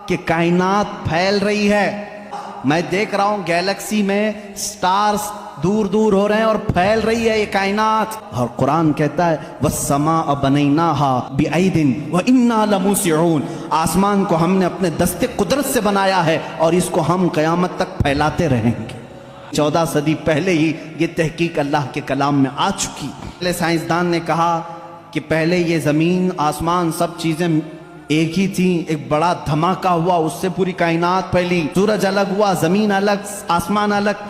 کہ کائنات پھیل رہی ہے. میں دیکھ رہا ہوں گیلیکسی میں سٹارز دور دور ہو رہے ہیں اور پھیل رہی ہے یہ کائنات. اور قرآن کہتا ہے وَالسَّمَاءَ بَنَيْنَاهَا بِأَيْدٍ وَإِنَّا لَمُوسِعُونَ, آسمان کو ہم نے اپنے دستے قدرت سے بنایا ہے اور اس کو ہم قیامت تک پھیلاتے رہیں گے. 14 صدی پہلے ہی یہ تحقیق اللہ کے کلام میں آ چکی. پہلے سائنسدان نے کہا کہ پہلے یہ زمین آسمان سب چیزیں ایک ہی تھیں, ایک بڑا دھماکہ ہوا, اس سے پوری کائنات پھیلی, سورج الگ ہوا, زمین الگ, آسمان الگ.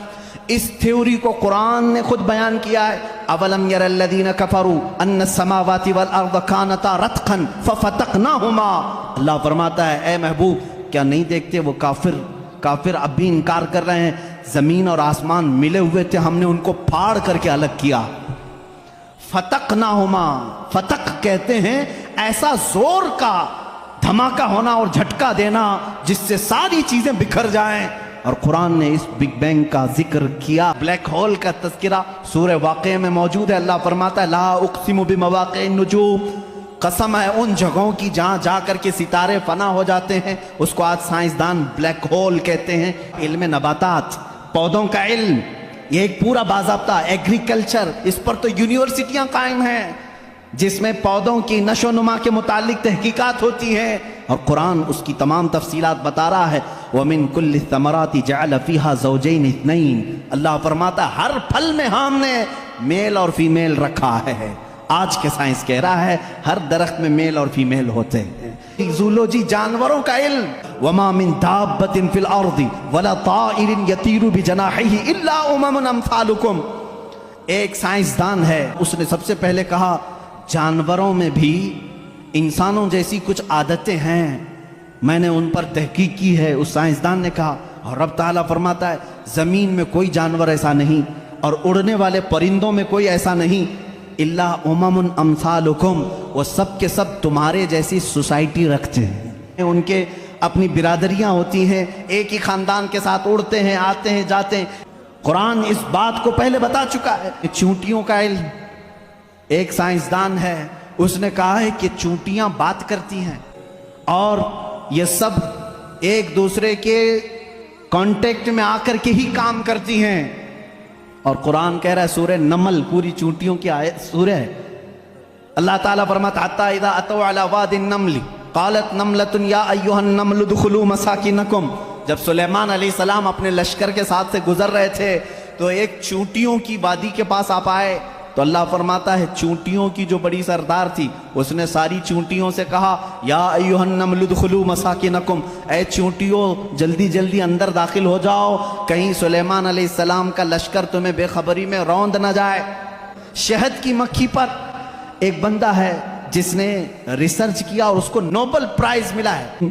اس تھیوری کو قرآن نے خود بیان کیا ہے. اولم یر الذین کفروا ان السماوات والارض کانتا رتقا ففتقناہما. اللہ فرماتا ہے اے محبوب کیا نہیں دیکھتے وہ کافر اب بھی انکار کر رہے ہیں, زمین اور آسمان ملے ہوئے تھے, ہم نے ان کو پھاڑ کر کے الگ کیا. فتقناہما, فتق کہتے ہیں ایسا زور کا دھماکہ ہونا اور جھٹکا دینا جس سے ساری چیزیں بکھر جائیں. اور قرآن نے اس بگ بینگ کا ذکر کیا. بلیک ہول کا تذکرہ سورہ واقعہ میں موجود ہے. اللہ فرماتا ہے لا اقسم بمواقع النجوم, قسم ہے ان جگہوں کی جہاں جا کر کے ستارے فنا ہو جاتے ہیں, اس کو آج سائنسدان بلیک ہول کہتے ہیں. علم نباتات, پودوں کا علم, یہ ایک پورا باضابطہ ایگریکلچر, اس پر تو یونیورسٹیاں قائم ہیں جس میں پودوں کی نشو و نما کے متعلق تحقیقات ہوتی ہیں, اور قرآن اس کی تمام تفصیلات بتا رہا ہے. وَمِن كُلِّ الثَّمَرَاتِ جَعَلَ فِيهَا زَوْجَيْنِ اثْنَيْنِ, اللہ فرماتا ہے ہر پھل میں ہم نے میل اور فیمیل رکھا ہے. آج کے سائنس کہہ رہا ہے ہر درخت میں میل اور فیمیل ہوتے ہیں. زولوجی, جانوروں کا علم. وَمَا مِن دَابَّةٍ فِي الْأَرْضِ وَلَا طَائِرٍ يَطِيرُ بِجَنَاحِهِ إِلَّا أُمَمٌ أَمْثَالُكُمْ. ایک سائنسدان ہے, اس نے سب سے پہلے کہا جانوروں میں بھی انسانوں جیسی کچھ عادتیں ہیں, میں نے ان پر تحقیق کی ہے. اس سائنسدان نے کہا, اور رب تعالیٰ فرماتا ہے زمین میں کوئی جانور ایسا نہیں اور اڑنے والے پرندوں میں کوئی ایسا نہیں, الا امم امثالکم, وہ سب کے سب تمہارے جیسی سوسائٹی رکھتے ہیں, ان کے اپنی برادریاں ہوتی ہیں, ایک ہی خاندان کے ساتھ اڑتے ہیں, آتے ہیں, جاتے ہیں. قرآن اس بات کو پہلے بتا چکا ہے. چونٹیوں کا علم, ایک سائنسدان ہے, اس نے کہا ہے کہ چونٹیاں بات کرتی ہیں اور یہ سب ایک دوسرے کے کانٹیکٹ میں آ کر کے ہی کام کرتی ہیں. اور قرآن کہہ رہا ہے سورہ نمل پوری چونٹیوں کی آیت سورہ ہے. اللہ تعالیٰ فرماتا حتیٰ اذا اتوا علی واد النمل قالت نملۃ یا ایھا النمل ادخلوا مساکنکم. جب سلیمان علیہ السلام اپنے لشکر کے ساتھ سے گزر رہے تھے تو ایک چونٹیوں کی وادی کے پاس آپ آئے, تو اللہ فرماتا ہے چونٹیوں کی جو بڑی سردار تھی اس نے ساری چونٹیوں سے کہا یا ایھا النمل ادخلوا مساکنکم, اے چونٹیوں جلدی جلدی اندر داخل ہو جاؤ, کہیں سلیمان علیہ السلام کا لشکر تمہیں بے خبری میں روند نہ جائے. شہد کی مکھی پر ایک بندہ ہے جس نے ریسرچ کیا اور اس کو نوبل پرائز ملا ہے.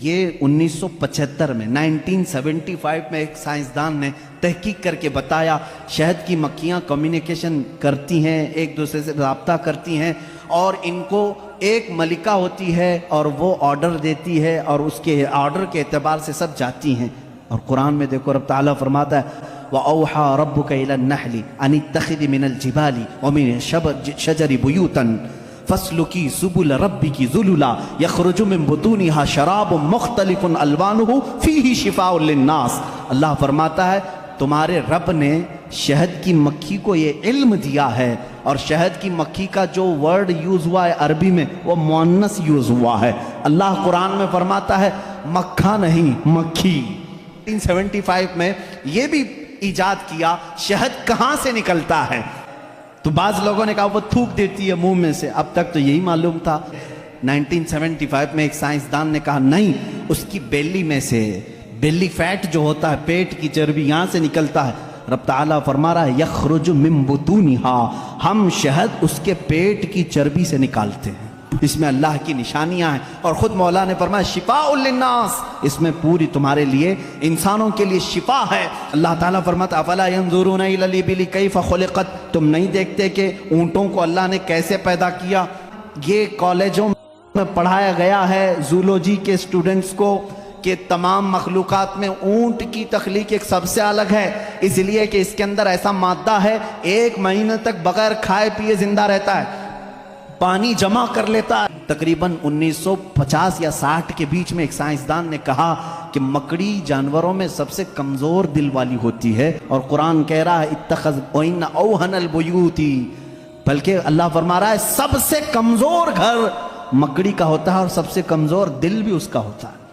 یہ 1975 میں 1975 میں ایک سائنسدان نے تحقیق کر کے بتایا شہد کی مکھیاں کمیونیکیشن کرتی ہیں, ایک دوسرے سے رابطہ کرتی ہیں, اور ان کو ایک ملکہ ہوتی ہے اور وہ آرڈر دیتی ہے اور اس کے آرڈر کے اعتبار سے سب جاتی ہیں. اور قرآن میں دیکھو رب تعالیٰ فرماتا ہے وَأَوْحَى رَبُّكَ إِلَى النَّحْلِ أَنِ اتَّخِذِ مِنَ الْجِبَالِ وَمِنَ الشَّجَرِ بُيُوتًا فَاسْلُكِي سُبُلَ رَبِّكِ ذُلُلًا يَخْرُجُ مِن بُطُونِهَا شَرَابٌ مُخْتَلِفٌ أَلْوَانُهُ فِيهِ شِفَاءٌ لِلنَّاسِ. اللہ فرماتا ہے تمہارے رب نے شہد کی مکھی کو یہ علم دیا ہے, اور شہد کی مکھی کا جو ورڈ یوز ہوا ہے عربی میں وہ مؤنث یوز ہوا ہے. اللہ قرآن میں فرماتا ہے مکھا نہیں مکھی. 1975 میں یہ بھی ایجاد کیا شہد کہاں سے نکلتا ہے, تو بعض لوگوں نے کہا وہ تھوک دیتی ہے منہ میں سے, اب تک تو یہی معلوم تھا. 1975 میں ایک سائنسدان نے کہا نہیں, اس کی بیلی میں سے, بیلی فیٹ جو ہوتا ہے پیٹ کی چربی, یہاں سے نکلتا ہے. رب تعالیٰ فرما رہا ہے یخرج من بطونها, ہم شہد اس کے پیٹ کی چربی سے نکالتے ہیں. اس میں اللہ کی نشانیاں ہیں, اور خود مولا نے فرمایا شفاء للناس, اس میں پوری تمہارے لیے انسانوں کے لیے شفا ہے. اللہ تعالیٰ فرماتا افلا ينظرون الى الابل كيف خلقت, تم نہیں دیکھتے کہ اونٹوں کو اللہ نے کیسے پیدا کیا. یہ کالجوں میں پڑھایا گیا ہے زولوجی کے اسٹوڈنٹس کو کہ تمام مخلوقات میں اونٹ کی تخلیق ایک سب سے الگ ہے, اس لیے کہ اس کے اندر ایسا مادہ ہے 1 مہینے تک بغیر کھائے پیے زندہ رہتا ہے. پانی جمع کر لیتا ہے۔ تقریباً 1950 یا 60 کے بیچ میں ایک سائنسدان نے کہا کہ مکڑی جانوروں میں سب سے کمزور دل والی ہوتی ہے، اور قرآن کہہ رہا ہے اتخذ وَإِنَّ أَوْهَنَ الْبُيُوتِ، بلکہ اللہ فرما رہا ہے سب سے کمزور گھر مکڑی کا ہوتا ہے اور سب سے کمزور دل بھی اس کا ہوتا ہے۔